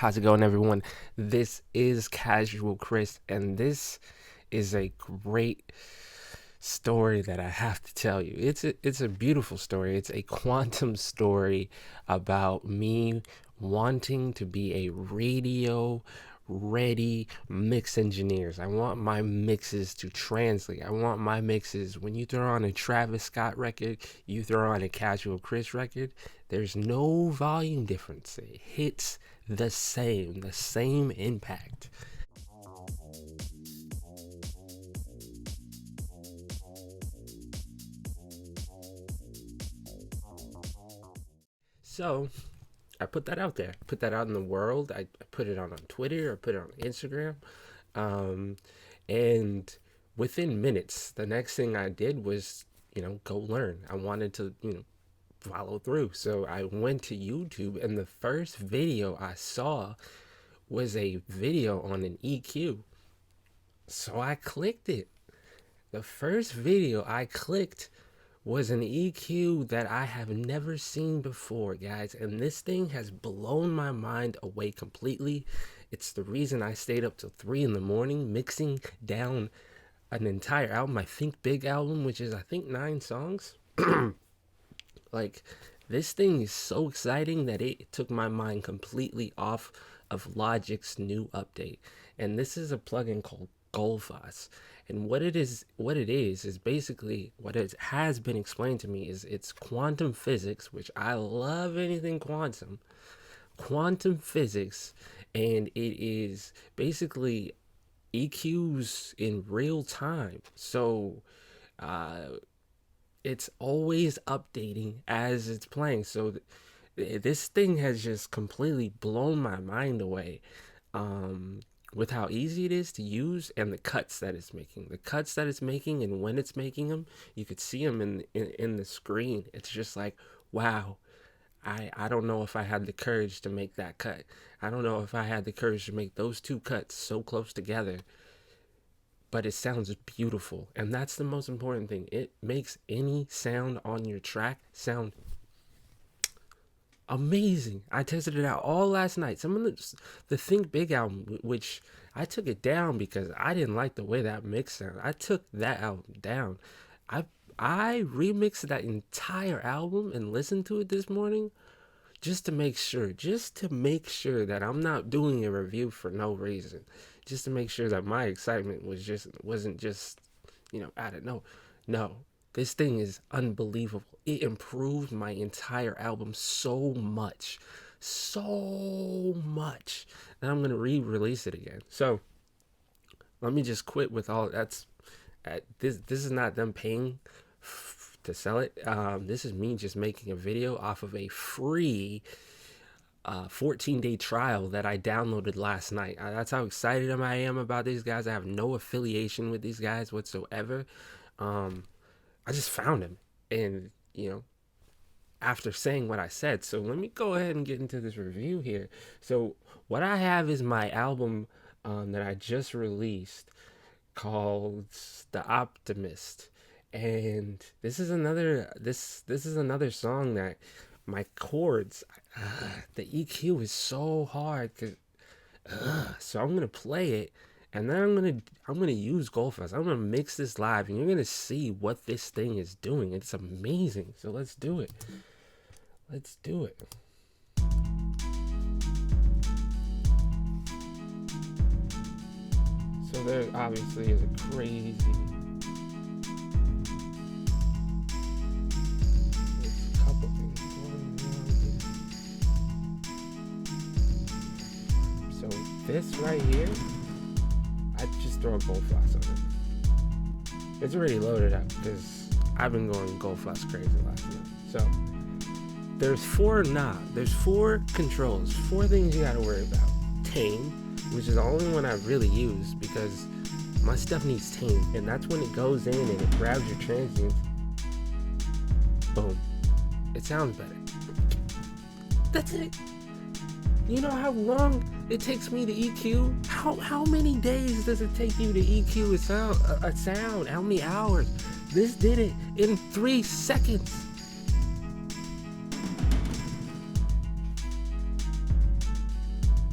How's it going, everyone? This is Casual Chris, and this is a great story that I have to tell you. It's a beautiful story. It's a quantum story about me wanting to be a radio ready mix engineers. I want my mixes to translate. I want my mixes, when you throw on a Travis Scott record, you throw on a Casual Chris record, there's no volume difference. It hits the same impact. So I put that out there. Put that out in the world. I put it on Twitter. I put it on Instagram. Um, and within minutes, the next thing I did was, go learn. I wanted to, follow through. So I went to YouTube, and the first video I saw was a video on an EQ. So I clicked it. The first video I clicked was an EQ that I have never seen before, guys. And this thing has blown my mind away completely. It's the reason I stayed up till 3 in the morning mixing down an entire album, my Think Big album, which is, I think, 9 songs. Like, this thing is so exciting that it took my mind completely off of Logic's new update. And this is a plugin called Gullfoss. And what it is basically what it has been explained to me is it's quantum physics, which I love anything quantum physics, and it is basically EQs in real time. So it's always updating as it's playing. So this thing has just completely blown my mind away. With how easy it is to use and the cuts that it's making. The cuts that it's making, and when it's making them, you could see them in the screen. It's just like, wow. I don't know if I had the courage to make that cut. I don't know if I had the courage to make those two cuts so close together. But it sounds beautiful. And that's the most important thing. It makes any sound on your track sound amazing. I tested it out all last night. Some of the Think Big album, which I took it down because I didn't like the way that mix sounded. I took that album down. I I remixed that entire album and listened to it this morning just to make sure that I'm not doing a review for no reason. Just to make sure that my excitement wasn't just, out of no. This thing is unbelievable. It improved my entire album so much. So much. That I'm gonna re-release it again. So let me just quit with all that's this is not them paying to sell it. This is me just making a video off of a free 14-day trial that I downloaded last night. That's how excited I am about these guys. I have no affiliation with these guys whatsoever. I just found him, and after saying what I said, so let me go ahead and get into this review here. So what I have is my album that I just released called The Optimist, and this is another song that my chords, the EQ is so hard, so I'm gonna play it, and then I'm gonna use Gullfoss. I'm gonna mix this live, and you're gonna see what this thing is doing. It's amazing. So let's do it. Let's do it. So there obviously is a crazy. There's a couple things going on here. So this right here, I just throw a Gullfoss on it. It's already loaded up because I've been going Gullfoss crazy last night. So there's four controls, 4 things you gotta worry about. Tame, which is the only one I really use because my stuff needs tame, and that's when it goes in and it grabs your transients. Boom. It sounds better. That's it. You know how long it takes me to EQ? How many days does it take you to EQ a sound? How many hours? This did it in 3 seconds.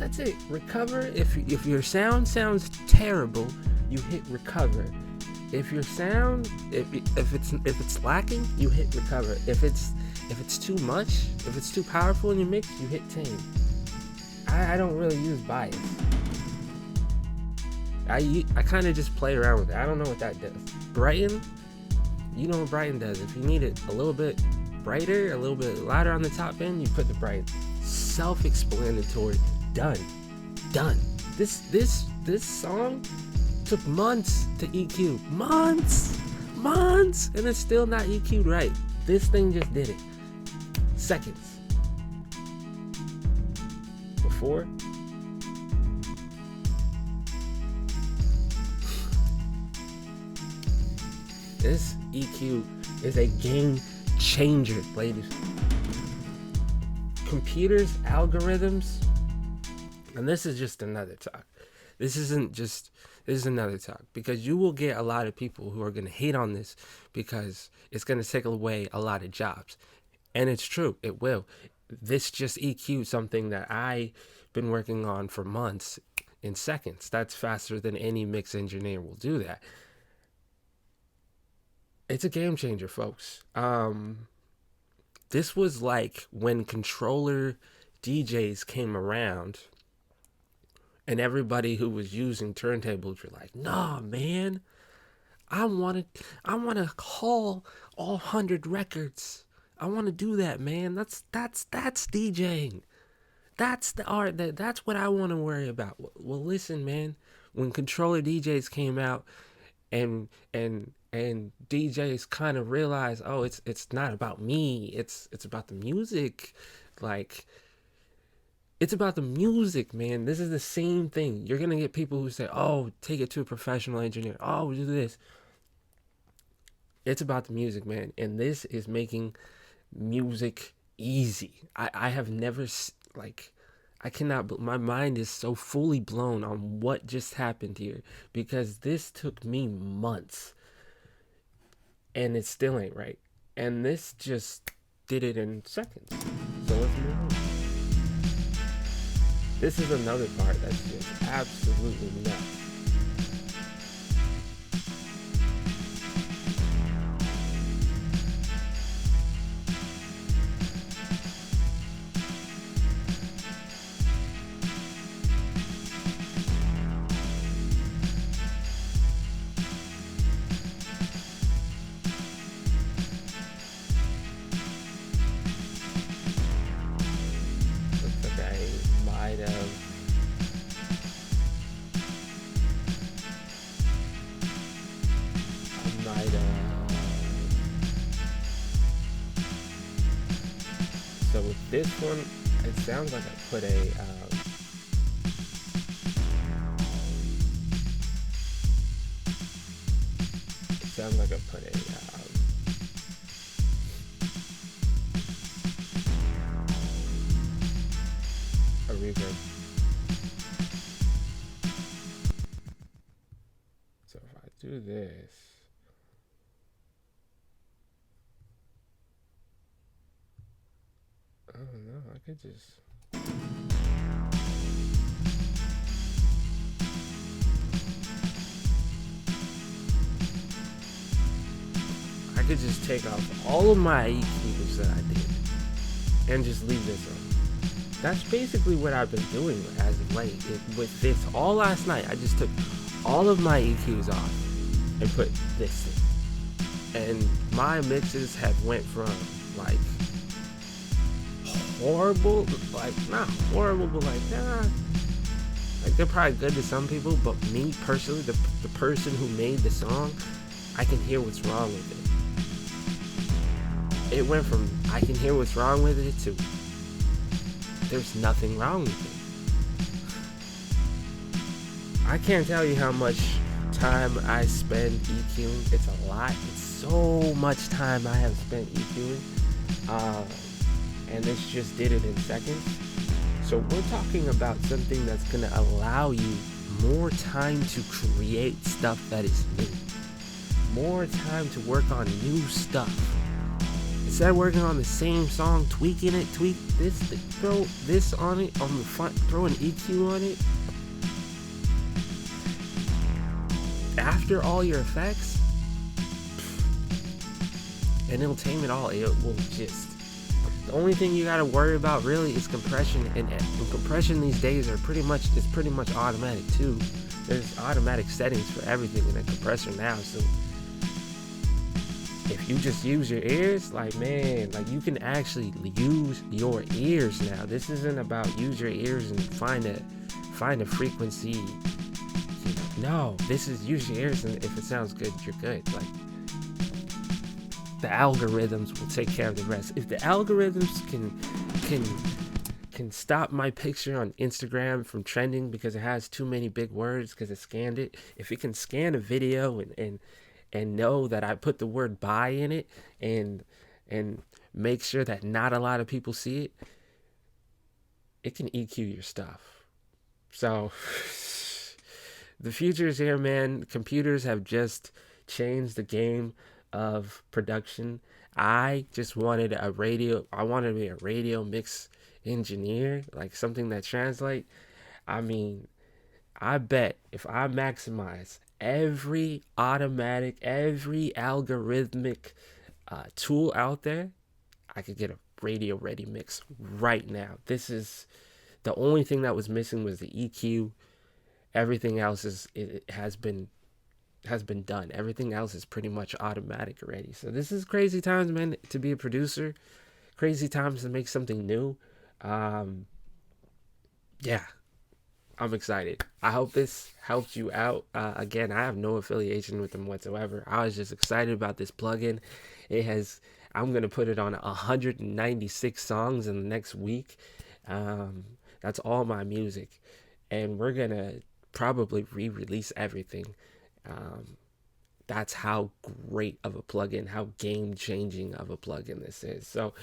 That's it. Recover. If your sound sounds terrible, you hit recover. If your sound, if it's lacking, you hit recover. If it's too much, if it's too powerful in your mix, you hit tame. I don't really use bias. I kind of just play around with it. I don't know what that does. Brighten, you know what Brighten does. If you need it a little bit brighter, a little bit louder on the top end, you put the Brighten. Self-explanatory. Done. This song took months to EQ. Months, and it's still not EQ'd right. This thing just did it. Seconds. Before, this EQ is a game changer, ladies. Computers, algorithms, and this is just another talk. This is another talk, because you will get a lot of people who are going to hate on this because it's going to take away a lot of jobs. And it's true, it will. This just EQ'd something that I've been working on for months in seconds. That's faster than any mix engineer will do that. It's a game changer, folks. This was like when controller DJs came around and everybody who was using turntables were like, nah, man, I want to call all 100 records. I want to do that, man. That's DJing. That's the art. That's what I want to worry about. Well, listen, man. When controller DJs came out, and DJs kind of realized, oh, it's not about me. It's about the music. Like, it's about the music, man. This is the same thing. You're gonna get people who say, oh, take it to a professional engineer. Oh, do this. It's about the music, man. And this is making music easy. I have never, like, I cannot, my mind is so fully blown on what just happened here, because this took me months and it still ain't right. And this just did it in seconds. So let's move on. This is another part that's just absolutely nuts. So with this one, it sounds like I put a reverb. So if I do this, I don't know, I could just take off all of my EQs that I did and just leave this on. That's basically what I've been doing as of late. With this, all last night, I just took all of my EQs off and put this in. And my mixes have went from like horrible, like not horrible, but like nah. Like they're probably good to some people, but me personally, the person who made the song, I can hear what's wrong with it. It went from I can hear what's wrong with it to there's nothing wrong with it. I can't tell you how much time I spend EQing. It's a lot. It's so much time I have spent EQing. And this just did it in seconds. So we're talking about something that's going to allow you more time to create stuff that is new. More time to work on new stuff. Instead of working on the same song, tweaking it, throw this on it, on the front, throw an EQ on it. After all your effects, and it'll tame it all. It will just. The only thing you gotta worry about really is compression, and compression these days are pretty much automatic too. There's automatic settings for everything in a compressor now, so if you just use your ears, like, man, like, you can actually use your ears now. This isn't about use your ears and find a frequency. No, this is use your ears, and if it sounds good, you're good. Like, the algorithms will take care of the rest. If the algorithms can stop my picture on Instagram from trending because it has too many big words because it scanned it, if it can scan a video and know that I put the word buy in it and make sure that not a lot of people see it, it can EQ your stuff. So the future is here, man. Computers have just changed the game of production. I just wanted I wanted to be a radio mix engineer, like something that translate. I mean, I bet if I maximize every algorithmic tool out there, I could get a radio ready mix right now. This is the only thing that was missing was the EQ. Everything else has been done. Everything else is pretty much automatic already. So this is crazy times, man, to be a producer. Crazy times to make something new. Yeah, I'm excited. I hope this helped you out. Again, I have no affiliation with them whatsoever. I was just excited about this plugin. I'm going to put it on 196 songs in the next week. That's all my music. And we're going to probably re-release everything. That's how great of a plugin, how game-changing of a plugin this is. So,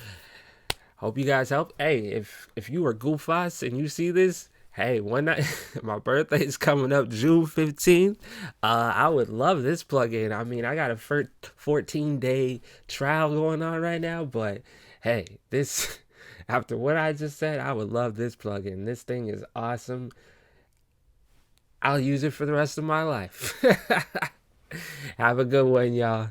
hope you guys help. Hey, if you are Gullfoss and you see this, hey, one night, my birthday is coming up June 15th. I would love this plugin. I mean, I got a 14-day trial going on right now, but hey, this, after what I just said, I would love this plugin. This thing is awesome. I'll use it for the rest of my life. Have a good one, y'all.